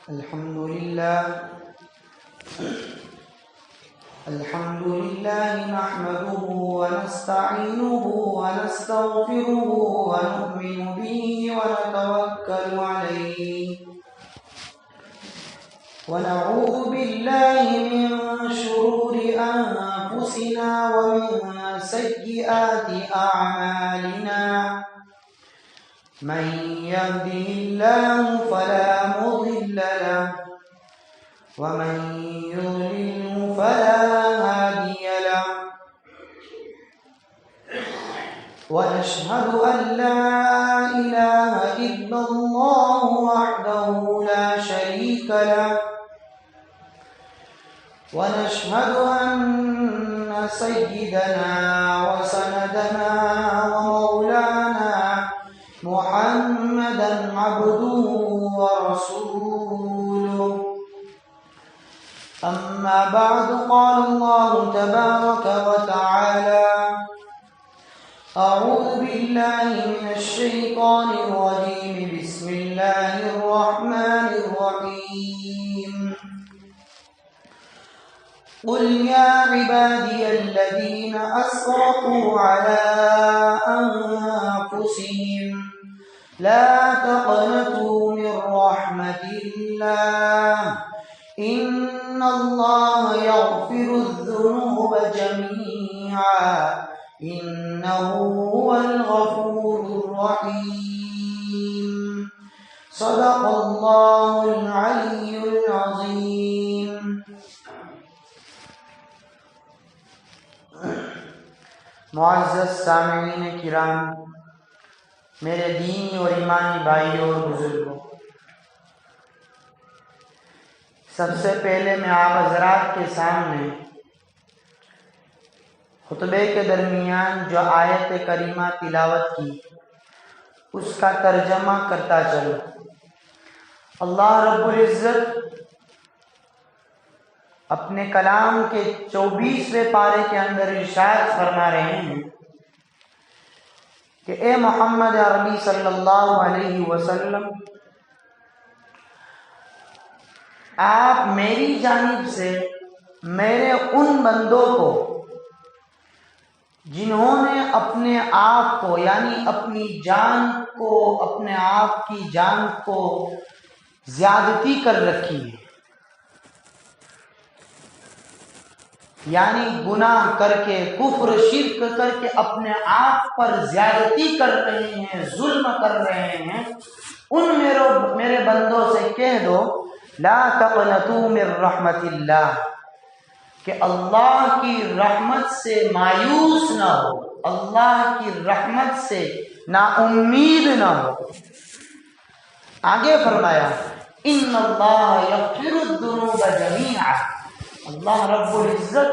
الحمد لله نحمده ونستعينه ونستغفره ونؤمن به ونتوكل عليه ونعوذ بالله من شرور أنفسنا ومن سيئات أعمالنا من يهده الله فلا مضل له ومن يضلل فلا هادي له ونشهد أن لا إله إلا الله وحده لا شريك له ونشهد أن سيدنا وسندنا ومولانا محمدا عبده ورسوله أما بعد قال الله تبارك وتعالى أعوذ بالله من الشيطان الرجيم بسم الله الرحمن الرحيم قل يا عبادي الذين أسرفوا على أنفسهم لا تقنطوا من رحمة الله إن الله يغفر الذنوب جميعا إنه هو الغفور الرحيم صدق الله العلي العظيم. معزز سامعین کرام، میرے دینی اور ایمانی بھائیوں اور بزرگوں، سب سے پہلے میں آپ حضرات کے سامنے خطبے کے درمیان جو آیت کریمہ تلاوت کی اس کا ترجمہ کرتا چلوں۔ اللہ رب العزت اپنے کلام کے 24ویں پارے کے اندر ارشاد فرما رہے ہیں کہ اے محمد عربی صلی اللہ علیہ وسلم، آپ میری جانب سے میرے ان بندوں کو جنہوں نے اپنے آپ کو یعنی اپنی جان کو، اپنے آپ کی جان کو زیادتی کر رکھی ہے، یعنی گناہ کر کے، کفر شرک کر کے اپنے آپ پر زیادتی کر رہے ہیں، ظلم کر رہے ہیں، ان میرے بندوں سے کہہ دو لا تقنطوا من رحمت اللہ، کہ اللہ کی رحمت سے مایوس نہ ہو، اللہ کی رحمت سے نا امید نہ ہو۔ آگے فرمایا ان اللہ یغفر الذنوب جميعا، اللہ رب العزت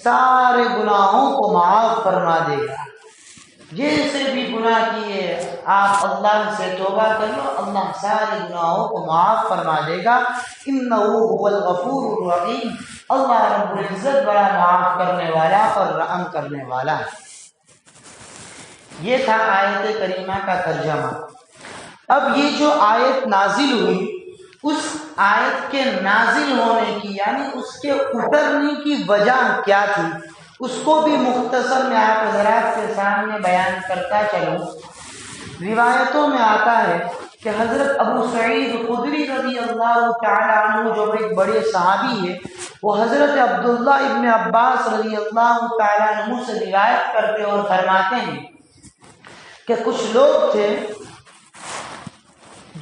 سارے گناہوں کو معاف فرما دے گا۔ جیسے بھی گناہ کیے آپ اللہ سے توبہ کر لو، اللہ سارے گناہوں کو معاف فرما دے گا۔ انہ هو الغفور الرحیم، اللہ رب العزت بڑا معاف کرنے والا اور رحم کرنے والا ہے۔ یہ تھا آیت کریمہ کا ترجمہ۔ اب یہ جو آیت نازل ہوئی، اس آیت کے نازل ہونے کی یعنی اس کے اترنے کی وجہ کیا تھی، اس کو بھی مختصر میں آپ حضرات کے سامنے بیان کرتا چلوں۔ روایتوں میں آتا ہے کہ حضرت ابو سعید خدری رضی اللہ تعالی عنہ جو ایک بڑے صحابی ہے، وہ حضرت عبداللہ ابن عباس رضی اللہ تعالی عنہ سے روایت کرتے اور فرماتے ہیں کہ کچھ لوگ تھے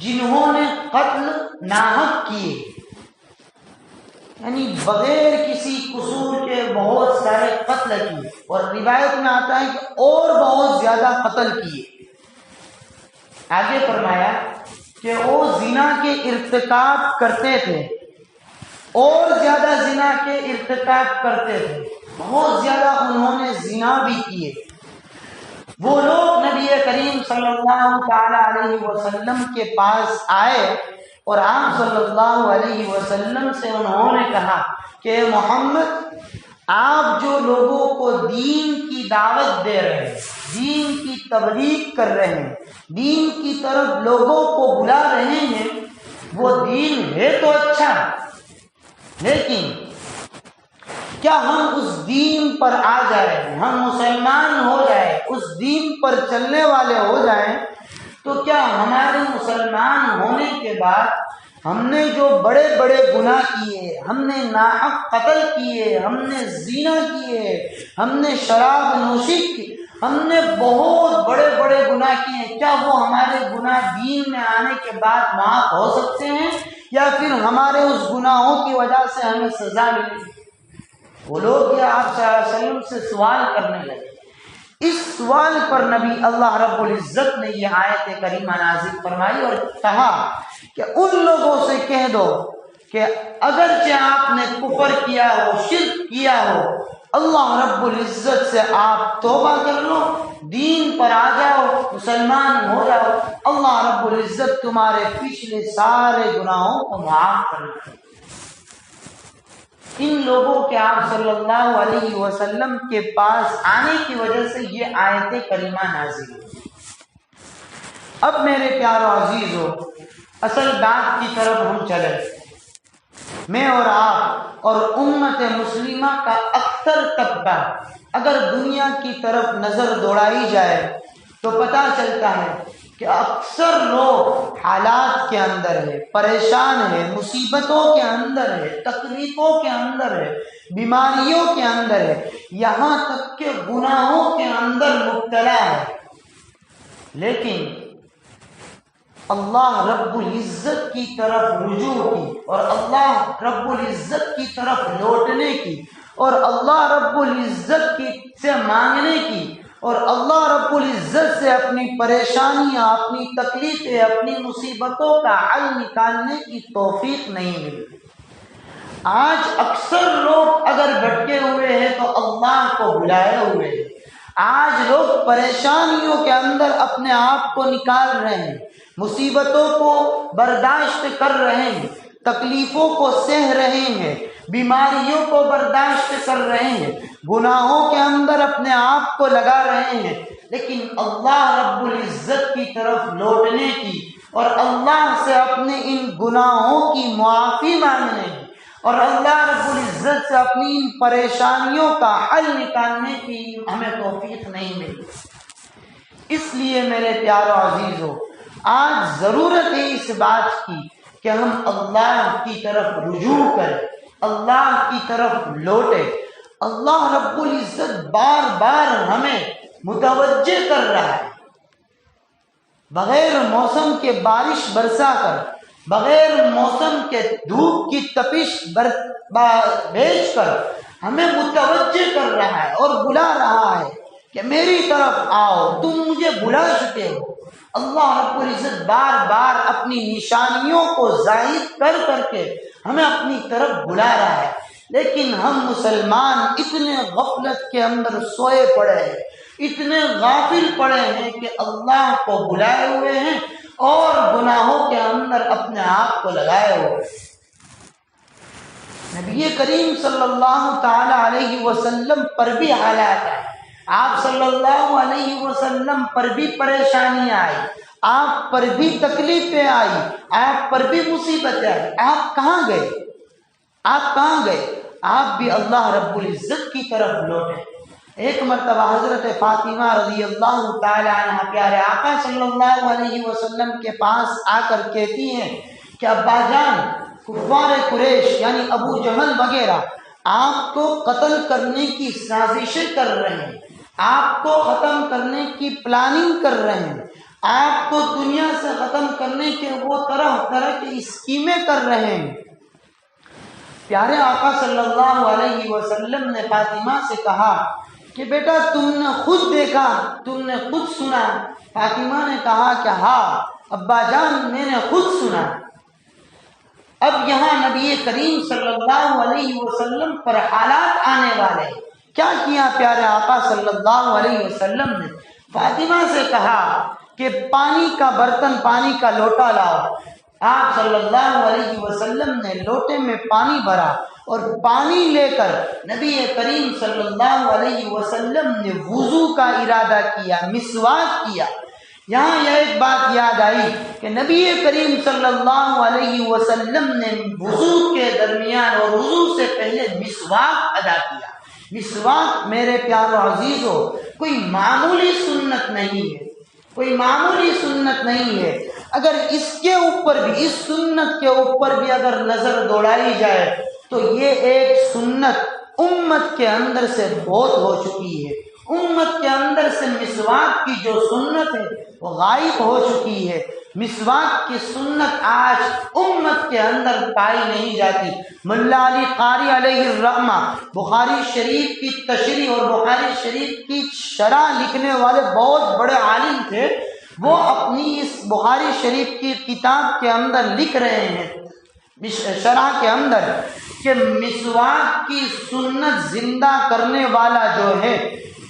جنہوں نے قتل ناحق کیے، یعنی بغیر کسی قصور کے بہت سارے قتل کیے، اور روایت میں آتا ہے کہ اور بہت زیادہ قتل کیے۔ آگے فرمایا کہ وہ زنا کے ارتکاب کرتے تھے، اور زیادہ زنا کے ارتکاب کرتے تھے، بہت زیادہ انہوں نے زنا بھی کیے۔ وہ لوگ نبی کریم صلی اللہ تعالی علیہ وسلم کے پاس آئے اور آپ صلی اللہ علیہ وسلم سے انہوں نے کہا کہ محمد، آپ جو لوگوں کو دین کی دعوت دے رہے ہیں، دین کی تبلیغ کر رہے ہیں، دین کی طرف لوگوں کو بلا رہے ہیں، وہ دین ہے تو اچھا، لیکن کیا ہم اس دین پر آ جائیں، ہم مسلمان ہو جائیں، اس دین پر چلنے والے ہو جائیں، تو کیا ہمارے مسلمان ہونے کے بعد ہم نے جو بڑے بڑے گناہ کیے، ہم نے ناحق قتل کیے، ہم نے زنا کیے، ہم نے شراب نوشی کی، ہم نے بہت بڑے بڑے گناہ کیے، کیا وہ ہمارے گناہ دین میں آنے کے بعد معاف ہو سکتے ہیں، یا پھر ہمارے اس گناہوں کی وجہ سے ہمیں سزا ملے؟ وہ لوگ یہ آپ صلی اللہ علیہ وسلم سے سوال کرنے لگے۔ اس سوال پر نبی اللہ رب العزت نے یہ آیت کریمہ نازل فرمائی اور کہا کہ ان لوگوں سے کہہ دو کہ اگرچہ آپ نے کفر کیا ہو، شرک کیا ہو، اللہ رب العزت سے آپ توبہ کر لو، دین پر آ جاؤ، مسلمان ہو جاؤ، اللہ رب العزت تمہارے پچھلے سارے گناہوں کو معاف کر دے۔ ان لوگوں کے آپ صلی اللہ علیہ وسلم کے پاس آنے کی وجہ سے یہ آیت کریمہ نازل ہوئی۔ اب میرے پیارو عزیزو، اصل بات کی طرف ہم چلیں۔ میں اور آپ اور امت مسلمہ کا اکثر طبقہ اگر دنیا کی طرف نظر دوڑائی جائے تو پتہ چلتا ہے کہ اکثر لوگ حالات کے اندر ہے، پریشان ہے، مصیبتوں کے اندر ہے، تکلیفوں کے اندر ہے، بیماریوں کے اندر ہے، یہاں تک کہ گناہوں کے اندر مبتلا ہے، لیکن اللہ رب العزت کی طرف رجوع کی اور اللہ رب العزت کی طرف لوٹنے کی اور اللہ رب العزت کی سے مانگنے کی اور اللہ رب العزت سے اپنی پریشانیاں، اپنی تکلیفیں، اپنی مصیبتوں کا حل نکالنے کی توفیق نہیں ملی۔ آج اکثر لوگ اگر بھٹکے ہوئے ہیں تو اللہ کو بلائے ہوئے ہیں۔ آج لوگ پریشانیوں کے اندر اپنے آپ کو نکال رہے ہیں، مصیبتوں کو برداشت کر رہے ہیں، تکلیفوں کو سہ رہے ہیں، بیماریوں کو برداشت کر رہے ہیں، گناہوں کے اندر اپنے آپ کو لگا رہے ہیں، لیکن اللہ رب العزت کی طرف لوٹنے کی اور اللہ سے اپنے ان گناہوں کی معافی مانگنے کی اور اللہ رب العزت سے اپنی ان پریشانیوں کا حل نکالنے کی ہمیں توفیق نہیں ملی۔ اس لیے میرے پیارو عزیزو، آج ضرورت ہے اس بات کی کہ ہم اللہ کی طرف رجوع کریں، اللہ کی طرف لوٹیں۔ اللہ رب العزت بار بار ہمیں متوجہ کر رہا ہے، بغیر موسم کے بارش برسا کر، بغیر موسم کے دھوپ کی تپش بھیج کر ہمیں متوجہ کر رہا ہے اور بلا رہا ہے کہ میری طرف آؤ، تم مجھے بلا چکے ہو۔ اللہ رب العزت بار بار اپنی نشانیوں کو ظاہر کر کر کے ہمیں اپنی طرف بلا رہا ہے، لیکن ہم مسلمان اتنے غفلت کے اندر سوئے پڑے ہیں، اتنے غافل پڑے ہیں کہ اللہ کو بلائے ہوئے ہیں اور گناہوں کے اندر اپنے آپ کو لگائے ہوئے۔ نبی کریم صلی اللہ تعالی علیہ وسلم پر بھی حالات آئے، آپ صلی اللہ علیہ وسلم پر بھی پریشانیاں آئی، آپ پر بھی تکلیفیں آئی، آپ پر بھی مصیبتیں آئی، آپ کہاں گئے؟ آپ کہاں گئے؟ آپ بھی اللہ رب العزت کی طرف لوٹے۔ ایک مرتبہ حضرت فاطمہ رضی اللہ تعالی عنہ پیارے آقا صلی اللہ علیہ وسلم کے پاس آ کر کہتی ہیں کہ ابا جان، کفار قریش یعنی ابو جہل وغیرہ آپ کو قتل کرنے کی سازشیں کر رہے ہیں، آپ کو ختم کرنے کی پلاننگ کر رہے ہیں، آپ کو دنیا سے ختم کرنے کے وہ طرح طرح کی اسکیمیں کر رہے ہیں۔ پیارے آقا صلی اللہ علیہ وسلم نے فاطمہ سے کہا کہ بیٹا تم نے خود دیکھا، تم نے خود سنا؟ فاطمہ نے کہا کہ ہاں ابا جان، میں نے خود سنا۔ اب یہاں نبی کریم صلی اللہ علیہ وسلم پر حالات آنے والے ہیں۔ کیا کیا پیارے آقا صلی اللہ علیہ وسلم نے؟ فاطمہ سے کہا کہ پانی کا برتن، پانی کا لوٹا لاؤ۔ آپ صلی اللہ علیہ وسلم نے لوٹے میں پانی بھرا اور پانی لے کر نبی کریم صلی اللہ علیہ وسلم نے وضو کا ارادہ کیا، مسواک کیا۔ یہاں یہ ایک بات یاد آئی کہ نبی کریم صلی اللہ علیہ وسلم نے وضو کے درمیان اور وضو سے پہلے مسواک ادا کیا۔ مسواک میرے پیارو عزیزو کوئی معمولی سنت نہیں ہے، کوئی معمولی سنت نہیں ہے۔ اگر اس کے اوپر بھی، اس سنت کے اوپر بھی اگر نظر دوڑائی جائے تو یہ ایک سنت امت کے اندر سے بہت ہو چکی ہے۔ امت کے اندر سے مسواک کی جو سنت ہے وہ غائب ہو چکی ہے۔ مسواک کی سنت آج امت کے اندر پائی نہیں جاتی۔ ملا علی قاری علیہ الرحمہ بخاری شریف کی تشریح اور بخاری شریف کی شرح لکھنے والے بہت بڑے عالم تھے، وہ اپنی اس بخاری شریف کی کتاب کے اندر لکھ رہے ہیں شرح کے اندر کہ مسواک کی سنت زندہ کرنے والا جو ہے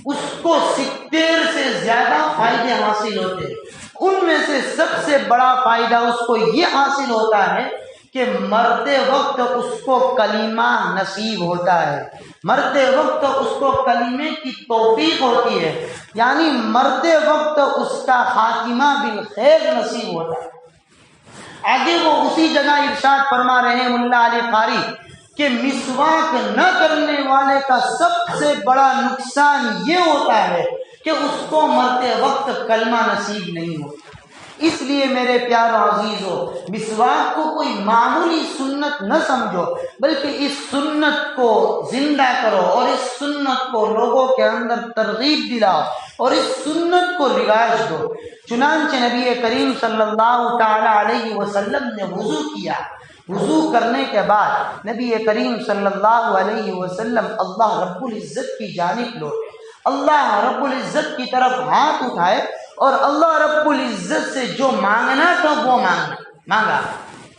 اس کو 70 سے زیادہ فائدے حاصل ہوتے ہیں۔ ان میں سے سب سے بڑا فائدہ اس کو یہ حاصل ہوتا ہے کہ مرتے وقت اس کو کلمہ نصیب ہوتا ہے، مرتے وقت اس کو کلمے کی توفیق ہوتی ہے، یعنی مرتے وقت اس کا خاتمہ بالخیر نصیب ہوتا ہے۔ آگے وہ اسی جگہ ارشاد فرما رہے ہیں ملا علی قاری کہ مسواک نہ کرنے والے کا سب سے بڑا نقصان یہ ہوتا ہے کہ اس کو مرتے وقت کلمہ نصیب نہیں ہوتا۔ اس لیے میرے پیارو عزیزو مسواک کو کوئی معمولی سنت نہ سمجھو، بلکہ اس سنت کو زندہ کرو اور اس سنت کو لوگوں کے اندر ترغیب دلاؤ اور اس سنت کو رواج دو۔ چنانچہ نبی کریم صلی اللہ تعالی علیہ وسلم نے وضو کیا۔ وضو کرنے کے بعد نبی کریم صلی اللہ علیہ وسلم اللہ رب العزت کی جانب لوٹے، اللہ رب العزت کی طرف ہاتھ اٹھائے اور اللہ رب العزت سے جو مانگنا تھا وہ مانگا۔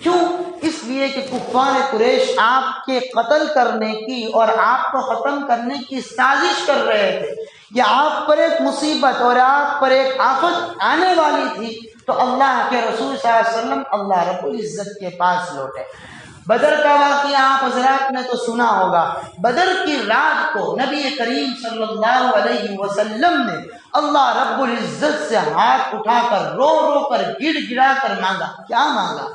کیوں؟ اس لیے کہ کفار قریش آپ کے قتل کرنے کی اور آپ کو ختم کرنے کی سازش کر رہے تھے۔ یہ آپ پر ایک مصیبت اور آپ پر ایک آفت آنے والی تھی، تو اللہ کے رسول صلی اللہ علیہ وسلم اللہ رب العزت کے پاس لوٹے۔ بدر کا واقعہ آپ حضرات نے تو سنا ہوگا۔ بدر کی رات کو نبی کریم صلی اللہ علیہ وسلم نے اللہ رب العزت سے ہاتھ اٹھا کر رو رو کر گڑ گڑا کر مانگا۔ کیا مانگا؟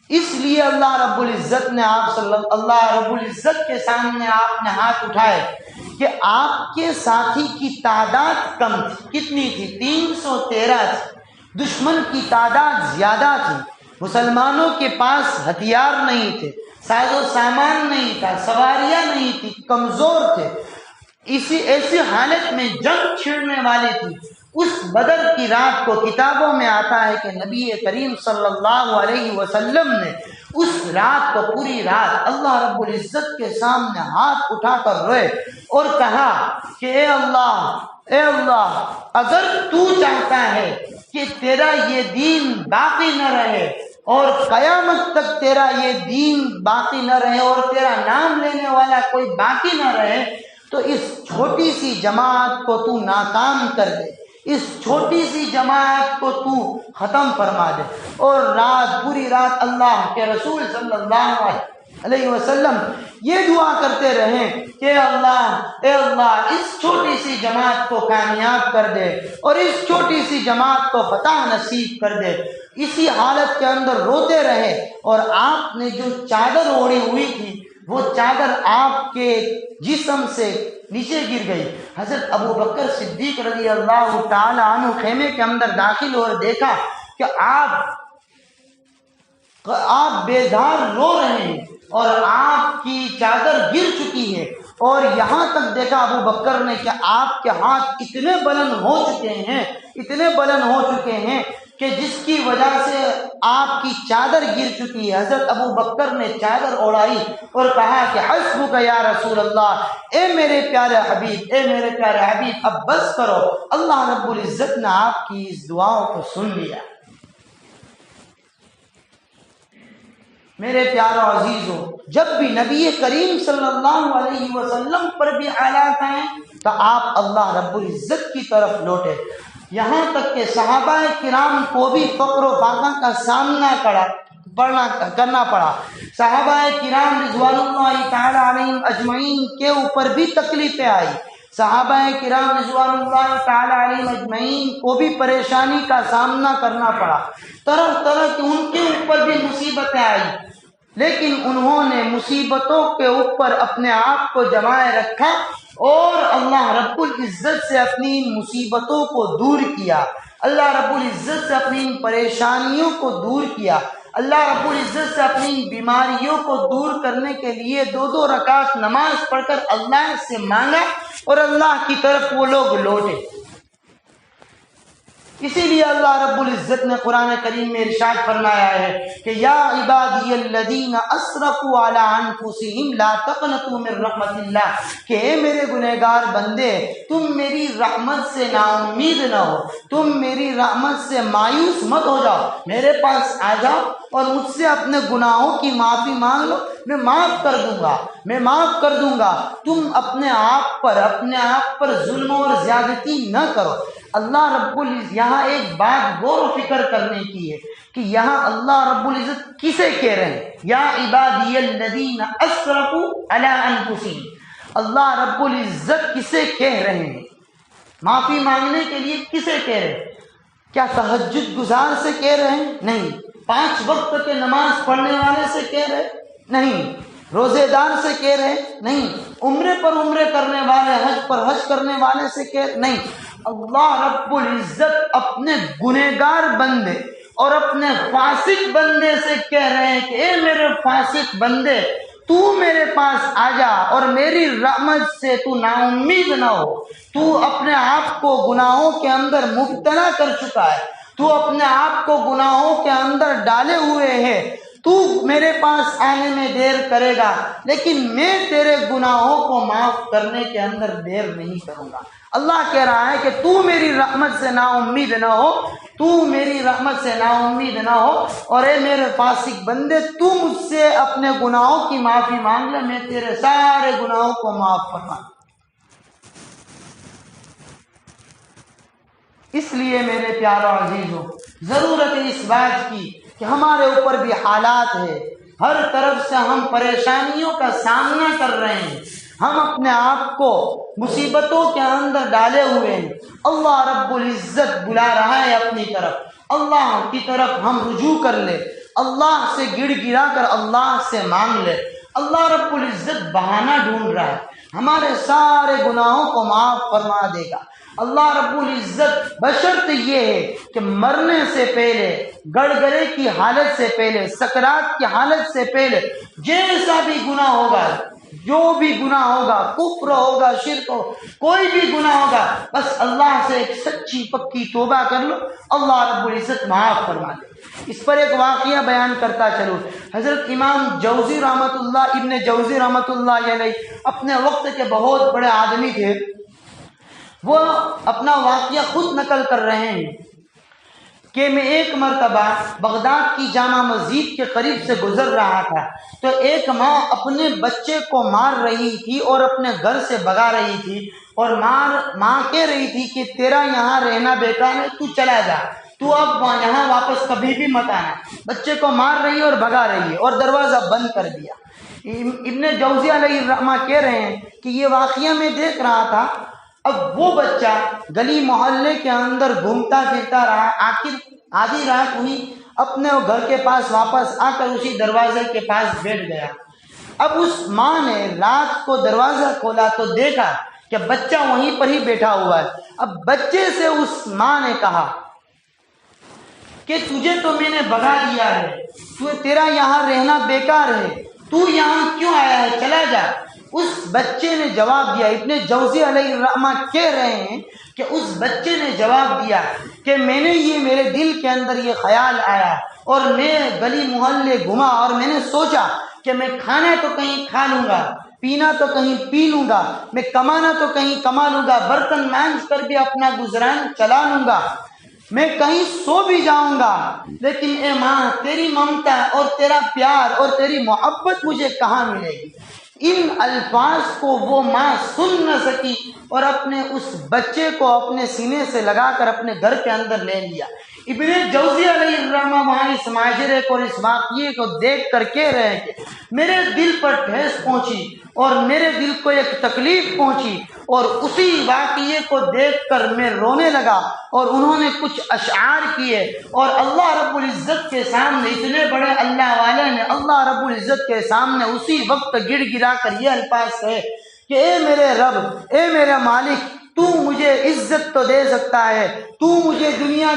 اس لیے اللہ رب العزت نے اللہ رب العزت کے سامنے آپ نے ہاتھ اٹھائے کہ آپ کے ساتھی کی تعداد کم تھی۔ کتنی تھی؟ 313 تھی۔ دشمن کی تعداد زیادہ تھی، مسلمانوں کے پاس ہتھیار نہیں تھے، ساز و سامان نہیں تھا، سواریاں نہیں تھی، کمزور تھے۔ ایسی حالت میں جنگ چھڑنے والی تھی۔ اس بدر کی رات کو کتابوں میں آتا ہے کہ نبی کریم صلی اللہ علیہ وسلم نے اس رات کو پوری رات اللہ رب العزت کے سامنے ہاتھ اٹھا کر روئے اور کہا کہ اے اللہ اگر تو چاہتا ہے کہ تیرا یہ دین باقی نہ رہے اور قیامت تک تیرا یہ دین باقی نہ رہے اور تیرا نام لینے والا کوئی باقی نہ رہے، تو اس چھوٹی سی جماعت کو تو ناکام کر دے، اس چھوٹی سی جماعت کو تو ختم فرما دے۔ اور پوری رات اللہ کے رسول صلی اللہ علیہ وسلم یہ دعا کرتے رہے کہ اے اللہ اس چھوٹی سی جماعت کو کامیاب کر دے اور اس چھوٹی سی جماعت کو فتح نصیب کر دے۔ اسی حالت کے اندر روتے رہے اور آپ نے جو چادر اوڑھی ہوئی تھی وہ چادر آپ کے جسم سے نیچے گر گئی۔ حضرت ابو بکر صدیق رضی اللہ تعالی عنہ خیمے کے اندر داخل ہوئے، دیکھا کہ آپ بیدار رو رہے ہیں اور آپ کی چادر گر چکی ہے، اور یہاں تک دیکھا ابو بکر نے کہ آپ کے ہاتھ اتنے بلند ہو چکے ہیں کہ جس کی وجہ سے آپ کی چادر گر چکی ہے۔ حضرت ابو بکر نے چادر اوڑھائی اور کہا کہ حسبک یا رسول اللہ، اے میرے پیارے حبیب اب بس کرو، اللہ رب العزت نے آپ کی اس دعاؤں کو سن لیا۔ میرے پیارو عزیزو، جب بھی نبی کریم صلی اللہ علیہ وسلم پر بھی حالات آئیں تو آپ اللہ رب العزت کی طرف لوٹے، یہاں تک کہ صحابہ کرام کو بھی فقر و فاقہ کا سامنا کرنا پڑا۔ صحابہ کرام رضوان اللہ تعالی علیہم اجمعین کے اوپر بھی تکلیفیں آئی، صحابہ کرام رضوان اللہ تعالی علیہم اجمعین کو بھی پریشانی کا سامنا کرنا پڑا، طرح طرح کی ان کے اوپر بھی مصیبتیں آئی، لیکن انہوں نے مصیبتوں کے اوپر اپنے آپ کو جمائے رکھا اور اللہ رب العزت سے اپنی ان مصیبتوں کو دور کیا، اللہ رب العزت سے اپنی ان پریشانیوں کو دور کیا، اللہ رب العزت سے اپنی ان بیماریوں کو دور کرنے کے لیے 2 رکعت نماز پڑھ کر اللہ سے مانگا اور اللہ کی طرف وہ لوگ لوٹے۔ اسی لیے اللہ رب العزت نے قرآن کریم میں ارشاد فرمایا ہے کہ یا عبادی الذین اسرفوا علی انفسہم لا تقنطوا من رحمت اللہ، کہ اے میرے گنہگار بندے تم میری رحمت سے نا امید نہ ہو، تم میری رحمت سے مایوس مت ہو جاؤ، میرے پاس آ جاؤ اور مجھ سے اپنے گناہوں کی معافی مانگ لو، میں معاف کر دوں گا، میں معاف کر دوں گا۔ تم اپنے آپ پر ظلم اور زیادتی نہ کرو۔ اللہ رب العزت یہاں ایک بات غور و فکر کرنے کی ہے کہ یہاں اللہ رب العزت کسے کہہ رہے ہیں؟ یا عبادی الذین اسرفوا علی انفسہم، اللہ رب العزت کسے کہہ رہے ہیں؟ معافی مانگنے کے لیے کسے کہہ رہے ہیں؟ کیا تہجد گزار سے کہہ رہے ہیں؟ نہیں۔ 5 وقت کے نماز پڑھنے والے سے کہہ رہے؟ نہیں۔ روزے دار سے کہہ رہے؟ نہیں۔ عمرے پر عمرے کرنے والے، حج پر حج کرنے والے سے کہہ؟ نہیں۔ اللہ رب العزت اپنے گنہگار بندے اور اپنے فاسق بندے سے کہہ رہے ہیں کہ اے میرے فاسق بندے تو میرے پاس آ جا اور میری رحمت سے تو نا امید نہ ہو، تو اپنے آپ کو گناہوں کے اندر مبتلا کر چکا ہے، تو اپنے آپ کو گناہوں کے اندر ڈالے ہوئے ہے، تو میرے پاس آنے میں دیر کرے گا لیکن میں تیرے گناہوں کو معاف کرنے کے اندر دیر نہیں کروں گا۔ اللہ کہہ رہا ہے کہ تو میری رحمت سے نا امید نہ ہو، تو میری رحمت سے نا امید نہ ہو، اور اے میرے فاسق بندے تو مجھ سے اپنے گناہوں کی معافی مانگ لے، میں تیرے سارے گناہوں کو معاف فرما دوں۔ اس لیے میرے پیارو عزیزو ضرورت ہے اس بات کی کہ ہمارے اوپر بھی حالات ہے، ہر طرف سے ہم پریشانیوں کا سامنا کر رہے ہیں، ہم اپنے آپ کو مصیبتوں کے اندر ڈالے ہوئے ہیں، اللہ رب العزت بلا رہا ہے اپنی طرف، اللہ کی طرف ہم رجوع کر لے، اللہ سے گڑ گڑا کر اللہ سے مانگ لے۔ اللہ رب العزت بہانہ ڈھونڈ رہا ہے، ہمارے سارے گناہوں کو معاف فرما دے گا۔ اللہ رب العزت بشرط یہ ہے کہ مرنے سے پہلے، گڑگڑے کی حالت سے پہلے، سکرات کی حالت سے پہلے جیسا بھی گناہ ہوگا، جو بھی گناہ ہوگا، کفر ہوگا، شرک ہو، کوئی بھی گناہ ہوگا، بس اللہ سے ایک سچی پکی توبہ کر لو، اللہ رب العزت معاف فرما دے۔ اس پر ایک واقعہ بیان کرتا چلو۔ حضرت امام جوزی رحمۃ اللہ، ابن جوزی رحمۃ اللہ علیہ اپنے وقت کے بہت بڑے آدمی تھے، وہ اپنا واقعہ خود نقل کر رہے ہیں کہ میں ایک مرتبہ بغداد کی جامع مسجد کے قریب سے گزر رہا تھا تو ایک ماں اپنے بچے کو مار رہی تھی اور اپنے گھر سے بھگا رہی تھی، اور ماں کہہ رہی تھی کہ تیرا یہاں رہنا بیکار ہے، تو چلا جا، تو اب یہاں واپس کبھی بھی مت آنا۔ بچے کو مار رہی ہے اور بھگا رہی ہے اور دروازہ بند کر دیا۔ ابن جوزی علیہ الرحمہ کہہ رہے ہیں کہ یہ واقعہ میں دیکھ رہا تھا، اب وہ بچہ گلی محلے کے اندر گھومتا پھرتا رہا، آخر آدھی رات ہوئی، اپنے گھر کے پاس واپس آ کر اسی دروازے کے پاس بیٹھ گیا۔ اب اس ماں نے رات کو دروازہ کھولا تو دیکھا کہ بچہ وہیں پر ہی بیٹھا ہوا ہے۔ اب بچے سے اس ماں نے کہا کہ تجھے تو میں نے بھگا دیا ہے، تیرا یہاں رہنا بیکار ہے، تو یہاں کیوں آیا ہے، چلا جا۔ اس بچے نے جواب دیا، ابن جوزی علیہ الرحمہ کہہ رہے ہیں کہ اس بچے نے جواب دیا کہ میرے دل کے اندر یہ خیال آیا اور میں گلی محلے گھما اور میں نے سوچا کہ میں کھانا تو کہیں کھا لوں گا، پینا تو کہیں پی لوں گا، میں کمانا تو کہیں کما لوں گا، برتن مانجھ کر بھی اپنا گزران چلا لوں گا، میں کہیں سو بھی جاؤں گا، لیکن اے ماں تیری ممتا اور تیرا پیار اور تیری محبت مجھے کہاں ملے گی۔ ان الفاظ کو وہ ماں سن نہ سکی اور اپنے اس بچے کو اپنے سینے سے لگا کر اپنے گھر کے اندر لے لیا۔ ابن جوزی علیہ الرحمہ وہاں اس معاشرے کو اور اس واقعے کو دیکھ کر کہہ رہے ہیں کہ میرے دل پر ٹھیس پہنچی اور میرے دل کو ایک تکلیف پہنچی، اور اسی واقعے کو دیکھ کر میں رونے لگا، اور انہوں نے کچھ اشعار کیے، اور اللہ رب العزت کے سامنے، اتنے بڑے اللہ والے نے اللہ رب العزت کے سامنے اسی وقت گڑ گڑا کر یہ الفاظ کہے کہ اے میرے رب، اے میرا مالک، تو مجھے عزت تو دے سکتا ہے، تو مجھے دنیا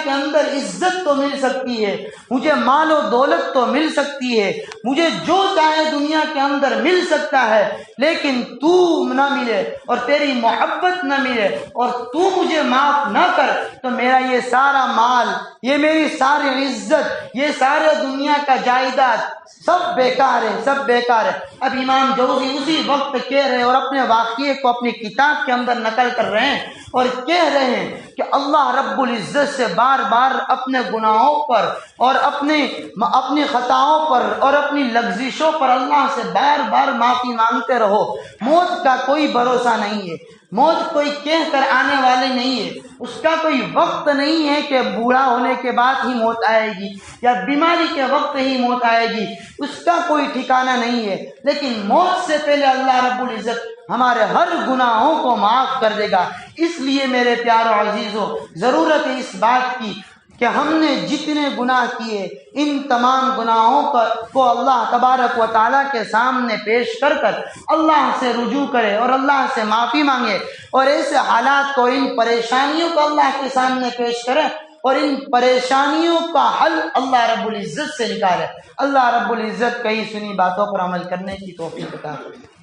کے اندر عزت تو مل سکتی ہے، مجھے مال و دولت تو مل سکتی ہے، مجھے جو چاہے دنیا کے اندر مل سکتا ہے، لیکن تو نہ ملے اور تیری محبت نہ ملے اور تو مجھے معاف نہ کر تو میرا یہ سارا مال، یہ میری ساری عزت، یہ سارے دنیا کا جائیداد سب بیکار ہے، سب بیکار ہے۔ اب امام جوزی اسی وقت کہہ رہے ہیں اور اپنے واقعے کو اپنی کتاب کے اندر نقل کر رہے ہیں اور کہہ رہے ہیں کہ اللہ رب العزت سے بار بار اپنے گناہوں پر اور اپنی خطاؤں پر اور اپنی لغزشوں پر اللہ سے بار بار معافی مانگتے رہو۔ موت کا کوئی بھروسہ نہیں ہے، موت کوئی کہہ کر آنے والی نہیں ہے، اس کا کوئی وقت نہیں ہے کہ بوڑھا ہونے کے بعد ہی موت آئے گی یا بیماری کے وقت ہی موت آئے گی، اس کا کوئی ٹھکانہ نہیں ہے، لیکن موت سے پہلے اللہ رب العزت ہمارے ہر گناہوں کو معاف کر دے گا۔ اس لیے میرے پیارو عزیزو، ضرورت ہے اس بات کی کہ ہم نے جتنے گناہ کیے ان تمام گناہوں کو اللہ تبارک و تعالیٰ کے سامنے پیش کر کر اللہ سے رجوع کرے اور اللہ سے معافی مانگے، اور ایسے حالات کو، ان پریشانیوں کو اللہ کے سامنے پیش کرے اور ان پریشانیوں کا حل اللہ رب العزت سے نکالے۔ اللہ رب العزت کئی سنی باتوں پر عمل کرنے کی توفیق عطا کرے۔